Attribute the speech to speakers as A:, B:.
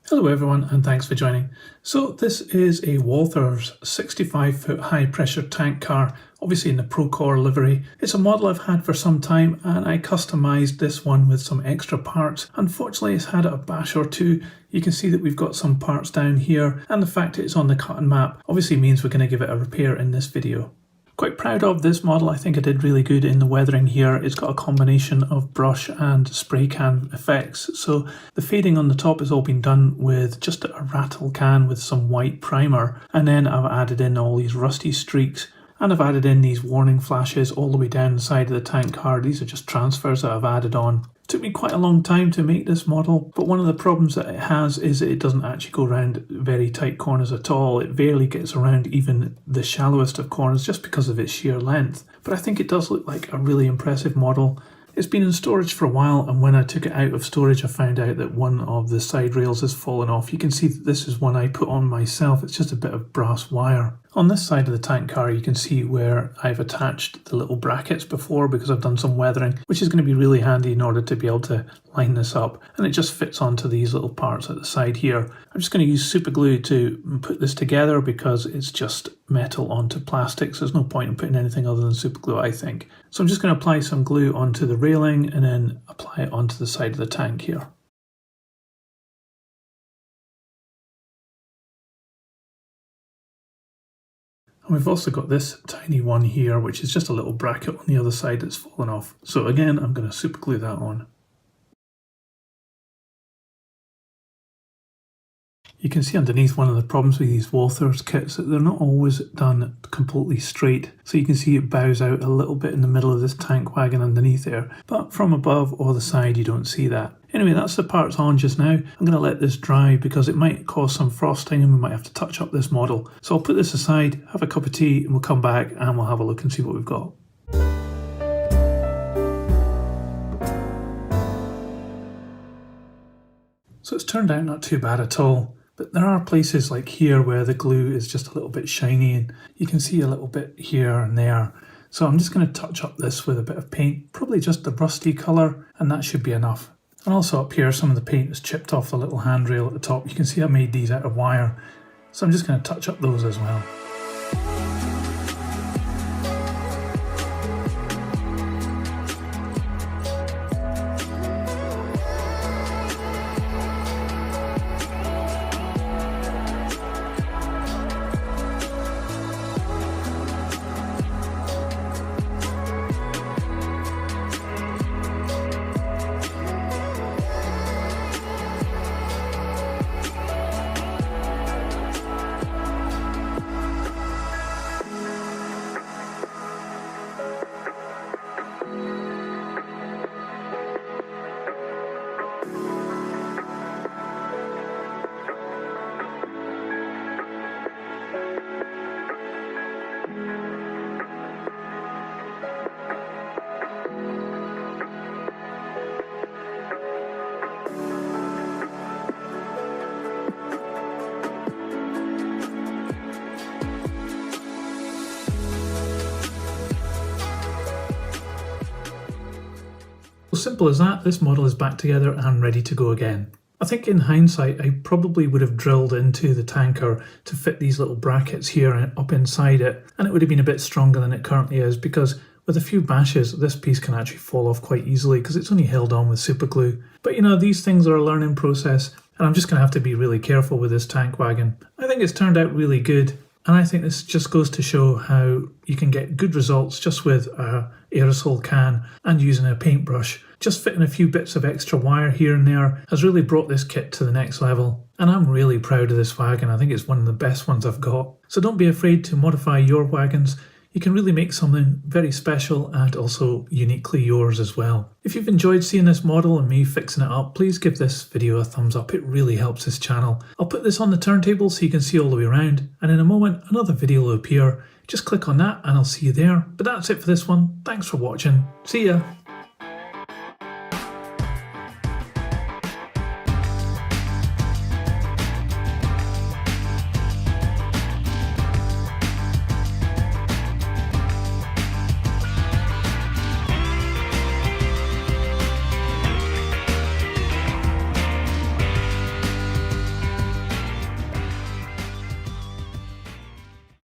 A: Hello everyone and thanks for joining. So this is a Walthers 65-foot high pressure tank car, obviously in the PROCOR livery. It's a model I've had for some time and I customised this one with some extra parts. Unfortunately it's had a bash or two. You can see that we've got some parts down here, and the fact that it's on the cut and map obviously means we're going to give it a repair in this video. Quite proud of this model. I think I did really good in the weathering here. It's got a combination of brush and spray can effects. So the fading on the top has all been done with just a rattle can with some white primer. And then I've added in all these rusty streaks, and I've added in these warning flashes all the way down the side of the tank car. These are just transfers that I've added on. It took me quite a long time to make this model, but one of the problems that it has is that it doesn't actually go around very tight corners at all. It barely gets around even the shallowest of corners just because of its sheer length. But I think it does look like a really impressive model. It's been in storage for a while, and when I took it out of storage I found out that one of the side rails has fallen off. You can see that this is one I put on myself. It's just a bit of brass wire. On this side of the tank car you can see where I've attached the little brackets before because I've done some weathering, which is going to be really handy in order to be able to line this up, and it just fits onto these little parts at the side here. I'm just going to use super glue to put this together because it's just metal onto plastics. There's no point in putting anything other than super glue, I think. So I'm just going to apply some glue onto the railing and then apply it onto the side of the tank here. And we've also got this tiny one here, which is just a little bracket on the other side that's fallen off. So again, I'm going to super glue that on. You can see underneath one of the problems with these Walthers kits that they're not always done completely straight. So you can see it bows out a little bit in the middle of this tank wagon underneath there. But from above or the side you don't see that. Anyway, that's the parts on just now. I'm going to let this dry because it might cause some frosting and we might have to touch up this model. So I'll put this aside, have a cup of tea, and we'll come back and we'll have a look and see what we've got. So it's turned out not too bad at all. But there are places like here where the glue is just a little bit shiny and you can see a little bit here and there. So I'm just going to touch up this with a bit of paint, probably just the rusty colour, and that should be enough. And also up here some of the paint is chipped off the little handrail at the top. You can see I made these out of wire, so I'm just going to touch up those as well. Simple as that, this model is back together and ready to go again. I think in hindsight I probably would have drilled into the tanker to fit these little brackets here and up inside it, and it would have been a bit stronger than it currently is because with a few bashes this piece can actually fall off quite easily because it's only held on with super glue. But you know, these things are a learning process and I'm just going to have to be really careful with this tank wagon. I think it's turned out really good. And I think this just goes to show how you can get good results just with an aerosol can and using a paintbrush. Just fitting a few bits of extra wire here and there has really brought this kit to the next level. And I'm really proud of this wagon. I think it's one of the best ones I've got. So don't be afraid to modify your wagons. You can really make something very special and also uniquely yours as well. If you've enjoyed seeing this model and me fixing it up, please give this video a thumbs up. It really helps this channel. I'll put this on the turntable so you can see all the way around, and in a moment another video will appear. Just click on that and I'll see you there. But that's it for this one. Thanks for watching. See ya.